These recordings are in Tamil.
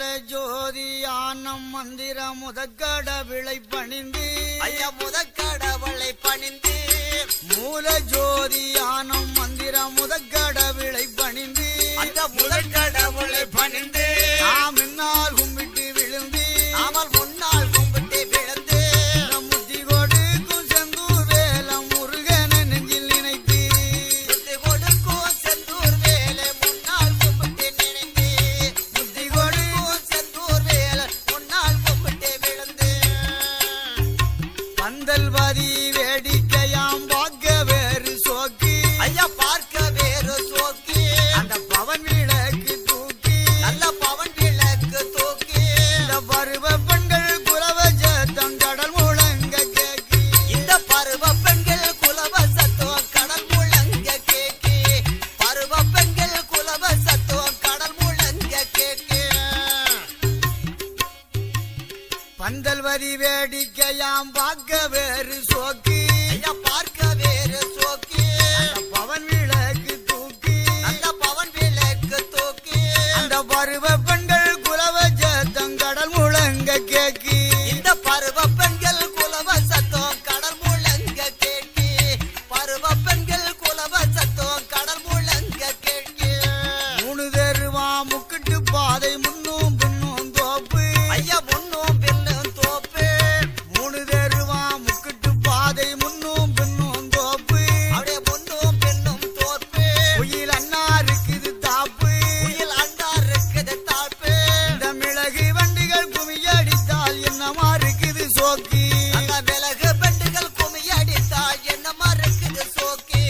மூல ஜோதியானம் மந்திர முதக்கடவிளை பணிந்து ஐயா முதக்கடவுளை பணிந்து மூல ஜோதியானம் மந்திர முதக்கடவிளை பணிந்து அந்த முதக்கடவுளை பணிந்து நாம் முன்னால் கும்பிட்டு விழுந்து நாமல் முன்னால் கும்பிட்டு விழுந்து முத்தி கொடுக்கும் செந்தூர் வேல முருகனை நெஞ்சில் நினைத்து முத்தி கொடுக்கும் செந்தூர் வேலை முன்னால் கும்பிட்டு நினைந்து முத்தி கொடுக்கும் செந்தூர் வேலை முன்னால் கும்பிட்டு விழுந்து பந்தல்வாதி வேடிக்கையாம் பார்க்க வேறு சோக்கு ஐயா பார்க்க வேறு சோக்கி அந்த பவன் விளக்கு தூக்கி நல்ல பவன் விளக்கு தூக்கி இந்த பருவ பெண்கள் குலவ ஜத்தம் கடல் முழங்க கேக்கி இந்த பருவ பெண்கள் குலவ சத்துவம் கடல் முழங்க கேக்கி பருவ பெண்கள் குலவ சத்துவம் கடல் முழங்க கேக்கி பந்தல்வதி வேடிக்கையாம் பார்க்க வேறு சோக்கு ஐயா பார்க்க வேறு சோக்கி அந்த பவன் விளக்கு தூக்கி நல்ல பவன் விளக்கு தூக்கி அந்த பருவ பெண்கள் குலவ ஜத்தம் கடல் முழங்க கேக்கி இந்த பருவ பெண்கள் குலவ சத்துவம் கடல் முழங்க கேக்கி பருவ பெண்கள் குலவ சத்துவம் கடல் முழங்க கேக்கி மூணு தெருவா முக்கிட்டு பாதை முன்னும் பின்னும் தோப்பு ஐயா முன்னும் பின்னும் தோப்பு மூணு தெருவா முக்கிட்டு பாதை முன்னும் பின்னும் தோப்பு அப்படியே முன்னும் பின்னும் தோப்பு குயில் அண்ணா இருக்குது தாப்பு குயில் அண்டா இருக்குது தாழ்ப்பு இந்த மிளகு வண்டிகள் குமியடித்தால் என்னமா இருக்குது சோக்கி அந்த மிளகு பெண்டுகள் குமி அடித்தால் என்னமா இருக்குது சோக்கி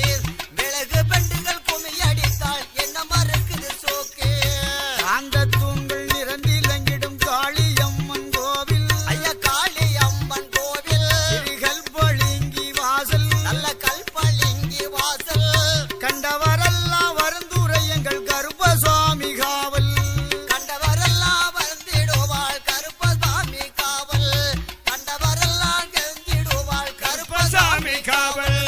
மிளகு பெண்டுகள் குமி அடித்தால் என்னமா இருக்குது சோக்கி அந்த தூண்கள் நிறந்திலங்கிடும் காளியம்மன் கோவில் ஐயா காளி அம்மன் கோவில் திரிகள் பளிங்கி வாசல் நல்ல கல்பளிங்கி வாசல் கண்டவரெல்லாம் வருந்துரை எங்கள் கருப்பசாமி காவல் கண்டவரெல்லாம் வந்திடுவாள் கருப்பசாமி காவல் கண்டவரெல்லாம் கெஞ்சிடுவாள் கருப்பசாமி காவல்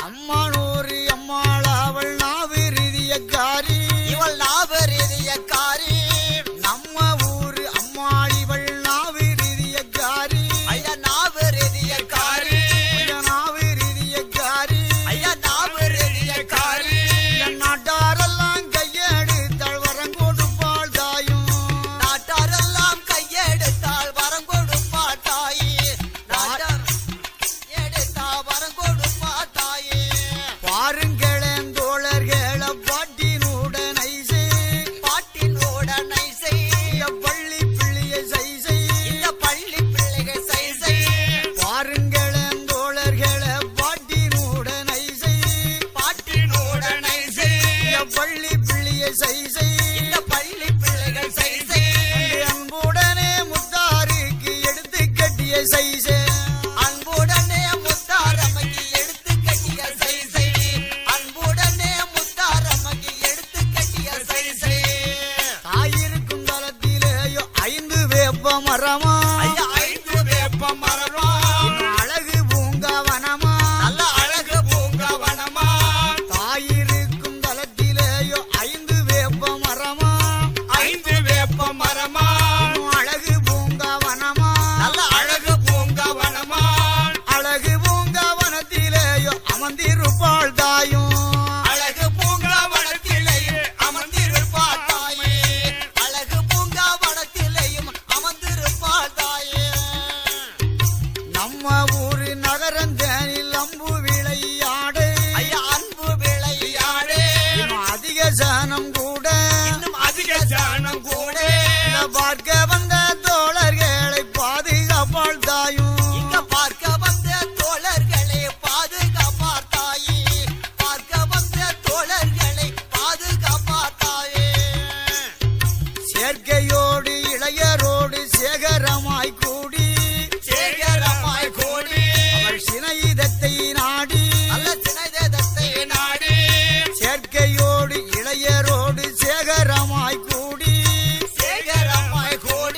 அம்மானூர் அம்மாளாவள் நாவிருதியக்காரி இவள் நாபரீதியக்காரி நம்ம ஊரு அம்மாளிவள் நாவிருதியக்காரி ஐயா நாபரீதியக்காரி நாவிருதியக்காரி ஐயா நாபரீதியக்காரி நாட்டாரெல்லாம் கையெடுத்தாள் வரம் கொடுப்பாள் தாயும் நாட்டாரெல்லாம் கையெடுத்தால் வரம் கொடுப்பாள் தாயே நாட்டார் எடுத்தால் வரம் கொடுப்பாள் தாயே பாருங்களேன் தோழர்கள பாட்டினுடன் ஐசை பாட்டினோட நைசை இந்த பள்ளி பிள்ளையை சைசை இந்த பள்ளி பிள்ளைகள் சைசை பாருங்களேன் தோழர்கள பாட்டினுடன் ஐசை பாட்டினோட நைசை இந்த பள்ளி பிள்ளையை சைசை இந்த பள்ளி பிள்ளைகள் சைசை அன்புடனே முத்தாருக்கு எடுத்து கட்டிய சைசை அன்புடனே முத்தாரமைக்கு எடுத்து கட்டிய சைசை அன்புடனே முத்தாரமைக்கு எடுத்து கட்டிய சைசை தாயிருக்கும் தளத்திலேயோ 5 வேப்ப மரமா ஐயா 5 வேப்ப மரமா அழகு பூங்காவனமா நல்ல அழகு பூங்காவனமா தாயிருக்கும் தளத்திலேயோ 5 வேப்ப மரமா 5 வேப்ப மரமா அழகு பூங்காவனமா நல்ல அழகு பூங்காவனமா அழகு பூங்காவனத்திலேயோ அமர்ந்திருப்பாள் தாயும் அழகு பூங்காவனத்திலேயே அமர்ந்திருப்பாள் தாயே அழகு பூங்காவனத்திலேயும் அமர்ந்திருப்பாள் தாயே நம்ம ஊரு நகரந்தேனில் அம்பு விளையாடு ஐயா அன்பு விளையாடு இன்னும் அதிக ஜனம் கூட இன்னும் அதிக ஜனம் கூட இந்த பார்க்க வந்த தோழர்களை பாதுகாப்பாள் தாயும் இங்க பார்க்க வந்த தோழர்களை பாதுகாப்பார் தாயே பார்க்க வந்த தோழர்களை பாதுகாப்பார் தாயே சேர்க்கையோடு இளையரோடு சேகரமாய் கூடி சேகரமாய் கோடி அவள் சிநேகிதத்தை நாடி நல்ல சிநேகிதத்தை நாடி சேர்க்கையோடு இளையரோடு சேகரமாய் கூடி சேகரமாய் கோடி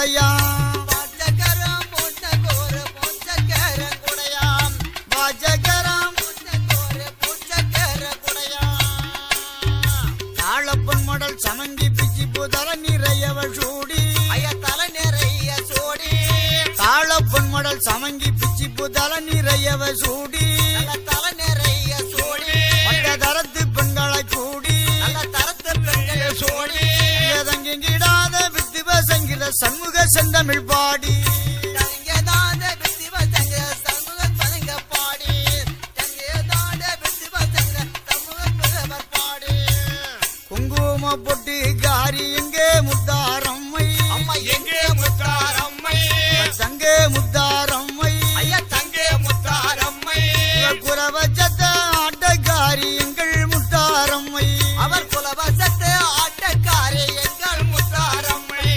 குடையாம் வாஜகரம் பூச்சகோர பூச்சக்கரம் குடையாம் வாஜகரம் பூச்சகோர பூச்சக்கர குடையாம் தாழப்பன் மடல் சமங்கி பிச்சி புதல நிறையவ சூடி ஐயா தலை நிறைய சோடி தாழப்பன் மடல் சமங்கி பிச்சி புதல நிறையவ சூடி நல்ல தலை நிறைய சோடி மற்ற தரத்து பெண்களை கூடி நல்ல தரத்து பெண்கள் சோடி தங்கிடாத வித்துவ சங்கில சண்முக செந்தமிழ் பாடி தங்கேதாண்ட விசிவ தங்க சமூக பதங்க பாடி தங்கேதாண்ட விசிவ தங்க சமூக பதவர் பாடி குங்கும பொட்டு காரி எங்கே முத்தாரம்மை அம்மா எங்கே முத்தாரம்மை தங்கே முத்தாரம்மை ஐயா தங்கே முத்தாரம்மை குரவச்சத்த ஆட்டக்காரி எங்கள் முத்தாரம்மை அவர் குலவசத்து ஆட்டக்காரி எங்கள் முத்தாரம்மை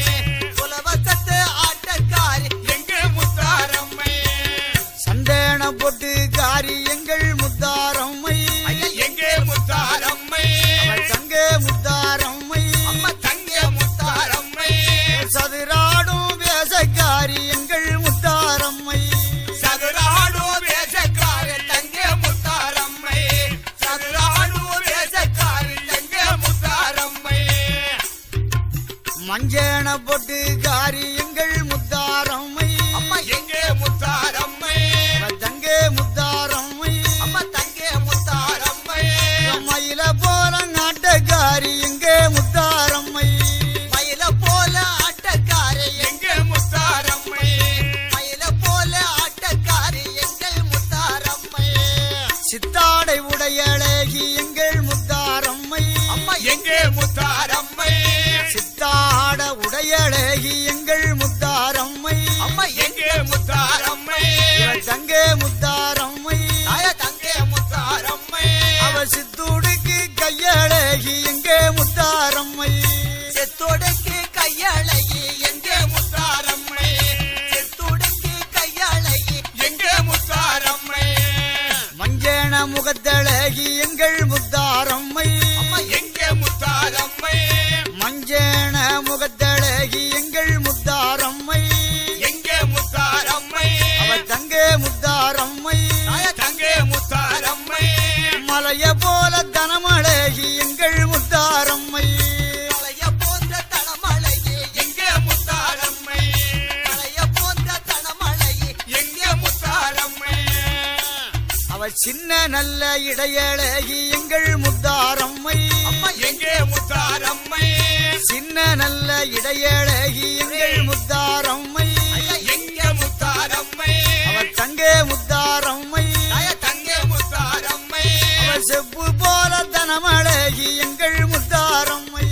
குலவசத்து ஆட்டக்காரி எங்கே முத்தாரம்மை சந்தேன பொட்டு காரி எங்கள் முத்தாரம்மை எங்கே முத்தாரம்மை தங்கே முத்தாரம்மை அம்மா தங்கே முத்தாரம்மை சதுராடும் வேசக்காரி எங்கள் முத்தாரம்மை சதுராடு வேஷக்காரி தங்கே முத்தாரம்மை சதுராடு வேஷக்காரி தங்கே முத்தாரம்மை மஞ்சேன பொட்டு காரி எங்கள் முத்தாரம்மை அம்மா எங்கே முத்தாரம்மை தங்கே முத்தாரம்மை அம்மா தங்கே முத்தாரம்மை மயில போல நாட்டக்காரி எங்கே முத்தாரம்மை மயில போல ஆட்டக்காரி எங்கே முத்தாரம்மை மயில போல ஆட்டக்காரி எங்கள் முத்தாரம்மை சித்தாடை உடையழகி எங்கள் முத்தாரம்மை அம்மா எங்கே முத்தாரம்மை சித்தாட உடையழகி எங்கள் முத்தாரம்மை அம்மா எங்கே முத்தாரம்மை தங்கே முத்தாரம்மை தாய தங்கே முத்தாரம்மை அவ சித்துடுக்கு கையழகி எங்கே முத்தாரம்மை செத்தோடுக்கு கையழகி எங்கே முத்தாரம்மை செத்தோடுக்கு கையழகி எங்கே முத்தாரம்மை மஞ்சேன முகத்தழகி எங்கள் முத்தாரம்மை அம்மா எங்கே முத்தாரம்மை மஞ்சேன முகத்தழகி எங்கள் முத்தாரம்மை எங்கே முத்தாரம்மை அவ தங்கே முத்தாரம்மை தாய தங்கே முத்தாரம்மை மலைய போல தனமழகி எங்கள் முத்தாரம்மை மலைய போன்ற தனமழகி எங்கே முத்தாரம்மை மலைய போன்ற தனமழகி எங்கே முத்தாரம்மை அவ சின்ன நல்ல இடையழகி எங்கள் முத்தாரம்மை அம்மா எங்கே முத்தாரம்மை சின்ன நல்ல இடையழகி எங்கள் முத்தாரம்மை எங்கே முத்தாரம்மை அவ தங்கே முத்தாரம்மை தாய தங்கே முத்தாரம்மை அவ செப்பு போல தனமழகி எங்கள் முத்தாரம்மை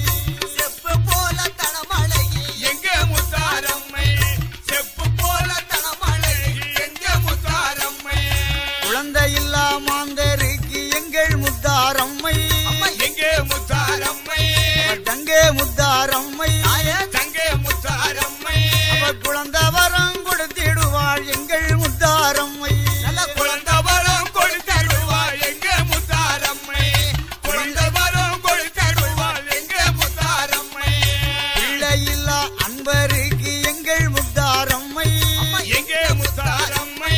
செப்பு போல தனமழகி எங்கே முத்தாரம்மை செப்பு போல தனமழகி எங்கே முத்தாரம்மை குழந்தையில்லா மாந்தருக்கு எங்கள் முத்தாரம்மை அம்மா எங்கே முத்தாரம்மை அவ தங்கே முத்தாரம்மை தாய தங்கே முத்தாரம்மை அவ குழந்தை வரம் கொடுத்திடுவாள் எங்கள் முத்தாரம்மை நல்ல குழந்தை வரம் கொடுத்தருவாள் எங்கே முத்தாரம்மை குழந்தை வரம் கொடுத்தருவாள் எங்கே முத்தாரம்மை பிள்ளையில்லா அன்பருக்கு எங்கள் முத்தாரம்மை எங்கே முத்தாரம்மை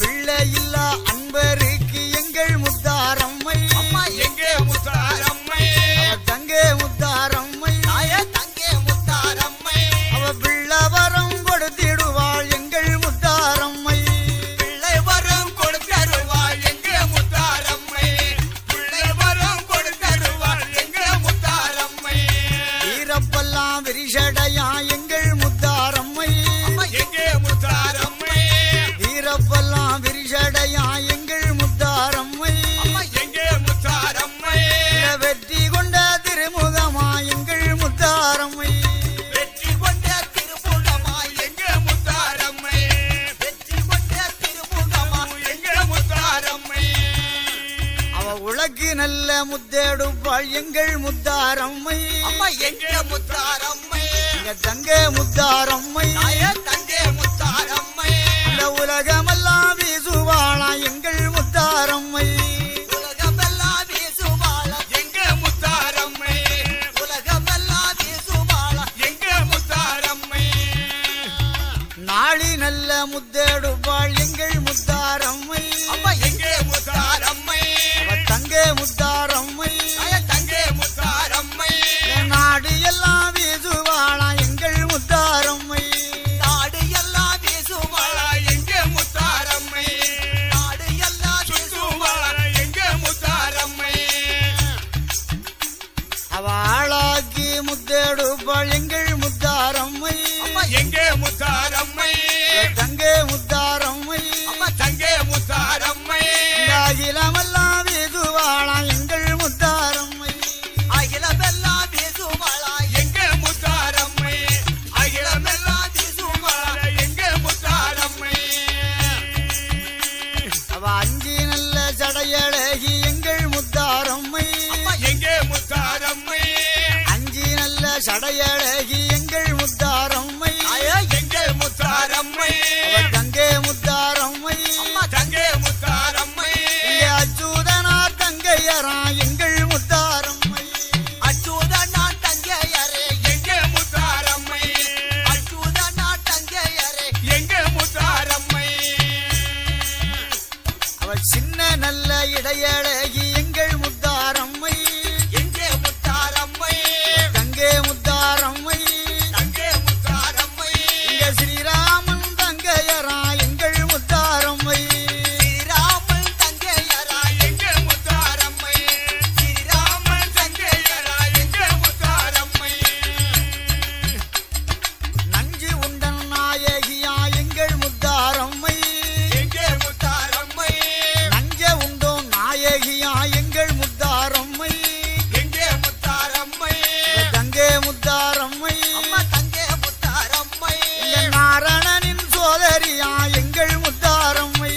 பிள்ளையில்லா அன்பருக்கு எங்கள் முத்தாரம்மை அம்மா எங்கே முத்தாரம்மை அவ தங்கே முத்தாரம்மை தாய தங்கே முத்தாரம்மை அவ பிள்ளை வரம் கொடுத்திடுவாள் எங்கள் முத்தாரம்மை பிள்ளை வரும் கொடுத்தருவாள் எங்கே முத்தாரம்மை பிள்ளை வரம் கொடுத்தருவாள் எங்கே முத்தாரம்மை வீரப்பெல்லாம் விரிசடையா எங்கள் முத்தாரம்மை எங்கே முத்தாரம்மை வீரப்பெல்லாம் விரிசடையா எங்கள் முத்தாரம்மை எங்கே முத்தாரம்மை வெற்றி கொண்ட திருமுகமா எங்கள் முத்தாரம்மை வெற்றி கொண்ட திருமுகமாய் எங்கே முத்தாரம்மை வெற்றி கொண்ட திருமுகமாய் எங்கே முத்தாரம்மை அவ உலகு நல்ல முத்தேடுப்பாள் எங்கள் முத்தாரம்மை அம்மா எங்கே முத்தாரம்மை எங்க தங்க முத்தாரம்மை தாய தங்கே முத்தாரம்மை இந்த உலகமெல்லாம் வீசுவாளா எங்கள் முத்தாரம்மை உலகமெல்லாம் வீசுவாள எங்கே முத்தாரம்மை உலகமெல்லாம் வீசுவாள எங்கே முத்தாரம்மை முத்தெடுப்பாள் எங்கள் முத்தாரம்மை அம்மா எங்கே முத்தாரம்மை தங்கே முத்தாரம்மை தங்கே முத்தாரம்மை நாடு எல்லாம் வீசுவாளா எங்கள் முத்தாரம்மை நாடு எல்லாம் வீசுவாளா எங்கே முத்தாரம்மை நாடு எல்லாம் வீசுவாளா எங்கே முத்தாரம்மை அவளாக்கி முத்தெடுப்பாள் எங்கள் முத்தாரம்மை எங்கே முத்தாரம்மை தங்கே முத்தாரம்மை அம்மா தங்கே முத்தாரம்மை அகிலமெல்லாம் வீசுவாளா எங்கள் முத்தாரம்மை அகிலமெல்லாம் வீசுவாளா எங்கே முத்தாரம்மை அகிலமெல்லாம் வீசுவாளா எங்கே முத்தாரம்மை அவ அஞ்சி நல்ல சடையழகி எங்கள் முத்தாரம்மை எங்கே முத்தாரம்மை அஞ்சி நல்ல சடையழகி எங்கள் முத்தாரம்மை எங்கே முத்தாரம்மை அவ தங்கே முத்தாரம்மை தங்கே முத்தாரம்மை இங்கே அச்சுதனார் தங்கையரா எங்கள் முத்தாரம்மை அச்சுதனா தங்கையரே எங்கே முத்தாரம்மை அச்சுதனா தங்கையரே எங்கே முத்தாரம்மை அவள் சின்ன நல்ல இடையழகி எங்கள் முத்தாரம்மை எங்கே முத்தாரம்மை தங்கே முத்தாரம்மை தங்கே முத்தாரம்மை இங்க ஸ்ரீராமன் தங்கையரா எங்கள் முத்தாரம்மை ஸ்ரீராமன் தங்கையரா எங்கே முத்தாரம்மை ஸ்ரீராமன் தங்கையரா எங்கே முத்தாரம்மை நஞ்சு உண்டன் நாயகியா எங்கள் முத்தாரம்மை எங்கே முத்தாரம்மை நஞ்ச உண்டோம் நாயகியா எங்கள் முத்தாரம்மை எங்கே முத்தாரம்மை தங்கே முத்தாரம்மை அம்மா தங்கே முத்தாரம்மை இங்க நாரணனின் சோதரியா எங்கள் முத்தாரம்மை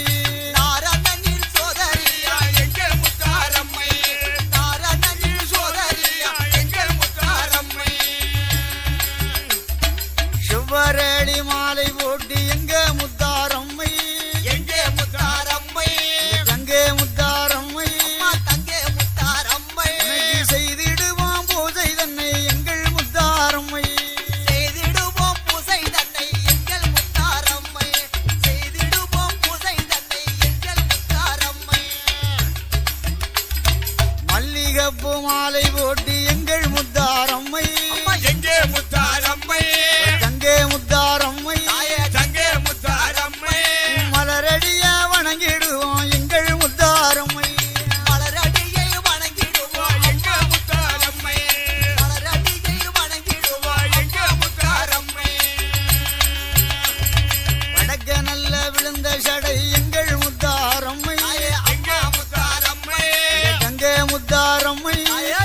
நாரணனின் சோதரியா எங்கே முத்தாரம்மை நாரணனின் சோதரியா எங்கே முத்தாரம்மை சிவரேடி மாலை போட்டு எங்க முத்தாரம்மை எங்கே முத்தாரம்மை தங்கே முத்தாரம்மை அம்மா தங்கே முத்தாரம்மை உனக்கு செய்திடுவோம் பூஜை தன்னை எங்கள் முத்தாரம்மை செய்திடுவோம் பூசை தன்னை எங்கள் முத்தாரம்மை செய்திடுவோம் பூசை தன்னை எங்கள் முத்தாரம்மை மல்லிகப்பு மாலை போட்டு எங்கள் முத்தாரம்மை எங்கே முத்தாரம்மை தங்கே முத்தாரம்மை தங்கே முத்தாரம்மை மலரடிய வணங்கிடுவோம் எங்கள் முத்தாரம்மை மலரடியை வணங்கிடுவோம் எங்கே முத்தாரம்மை மலரடியை வணங்கிடுவோம் எங்கே முத்தாரம்மை வடக்க நல்ல விழுந்த சடை எங்கள் முத்தாரம்மை எங்கே முத்தாரம்மை தங்கே முத்தாரம்மை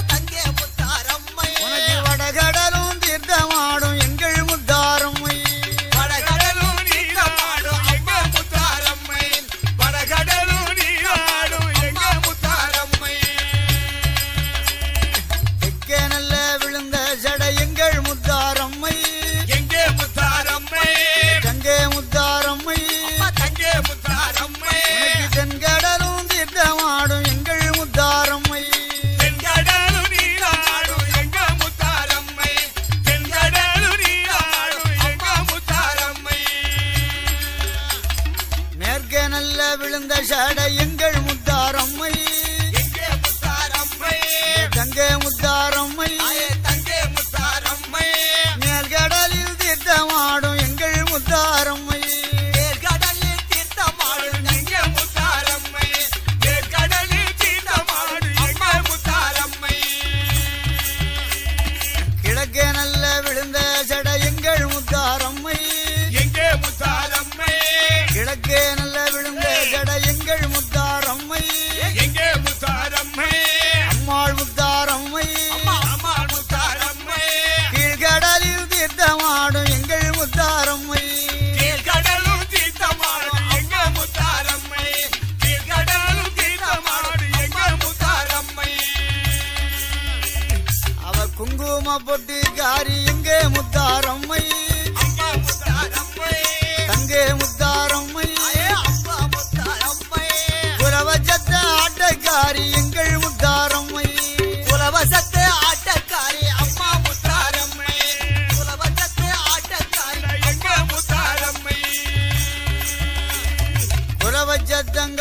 தங்கே முத்தாரம்மை உனக்கு வடகடலும் தீர்த்தமாடும் எங்கள் முத்தாரம்மை வடகடலும் நீராடும் எங்கே முத்தாரம்மை வடகடலும் நீராடும் எங்கே முத்தாரம்மை தெற்கே நல்ல விழுந்த சடை எங்கள் முத்தாரம்மை எங்கே முத்தாரம்மை தங்கே முத்தாரம்மை தங்கே முத்தாரம்மை உனக்கு தென்கடலும் தீர்த்தமாடும் எங்கள் முத்தாரம்மை தென்கடலும் நீராடும் எங்கே முத்தாரம்மை தென்கடலும் நீராடும் எங்கே முத்தாரம்மை மேற்கே நல்ல விழுந்த சடை எங்கள் முத்தாரம்மை எங்கே முத்தாரம்மை தங்கே முத்தாரம்மை தங்கே முத்தாரம்மை மேல்கடலில் தீர்த்தமாடும் எங்கள் முத்தாரம்மை தேர்கடலில் தீர்த்தமாடும் எங்கே முத்தாரம்மை கடலில் தீர்த்தமாடு எங்கே முத்தாரம்மை கிழக்கே நல்ல விழுந்த சடை எங்கள் முத்தாரம்மை எங்கே முத்தாரம்மை கிழக்கே நல்ல விழுந்த சடை எங்கள்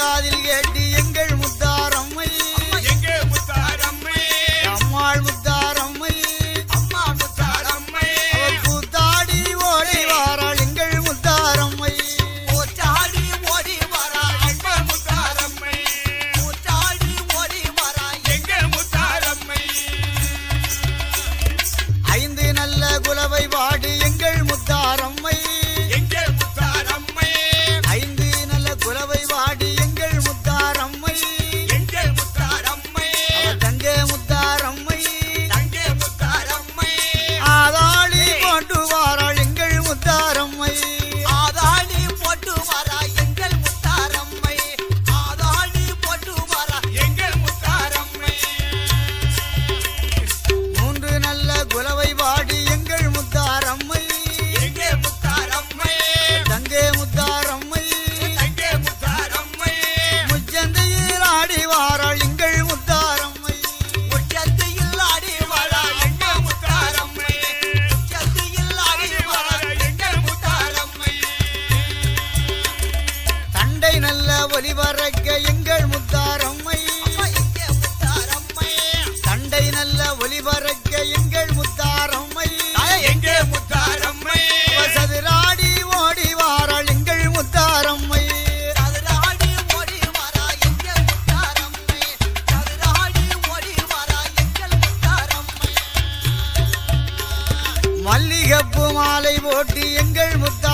காதில் கேட்டு எங்கள் முத்தாரம்மை எங்கே முத்தாரம்மை அம்மாள் முத்தாரம்மை அம்மா முத்தாரம்மை அவள் கூத்தாடி ஓடி வாராள் எங்கள் முத்தாரம்மை கூத்தாடி ஓடி வரா அம்மா முத்தாரம்மை கூத்தாடி ஓடி வரா எங்கே முத்தாரம்மை ஐந்து நல்ல குலவை வாடி எங்கள் முத்தாரம்மை எங்கே முத்தாரம்மை ஐந்து நல்ல குலவை வாடி எங்கள் முத்தாரம்மை எங்கே முத்தாரம்மை அவள் தங்கே முத்தாரம்மை தங்கே முத்தாரம்மை ஆதாளி கொண்டு வாராள் எங்கள் முத்தாரம்மை ஆதாளி போட்டு வரா எங்கள் முத்தாரம்மை ஆதாளி போட்டு வரா எங்கே முத்தாரம்மை மூன்று நல்ல குலவை வாடி எங்கள் முத்தாரம்மை எங்கே முத்தாரம்மை தங்கே முத்தாரம்மை தங்கே முத்தாரம்மை முச்சந்தையில் ஆடி வாராள் எங்கள் முத்தாரம்மை முற்றத்தில் ஆடி வரா எங்கே முத்தாரம்மை முற்றத்தில் ஆடி வரா எங்கே முத்தாரம்மை தண்டை நல்ல ஒலி வரக்க எங்கள் முத்தாரம்மை எங்கே முத்தாரம்மை தண்டை நல்ல ஒலி வரக்க எங்கள் முத்தாரம்மை எங்கே முத்தாரம்மை அவள் சதுராடி ஓடி வாராள் எங்கள் முத்தாரம்மை சதுராடி ஓடி வரா எங்கள் முத்தாரம்மை சதுராடி ஓடி வரா எங்கள் முத்தாரம்மை மல்லிகைப்பூ மாலை போட்டு எங்கள் முத்தாரம்மை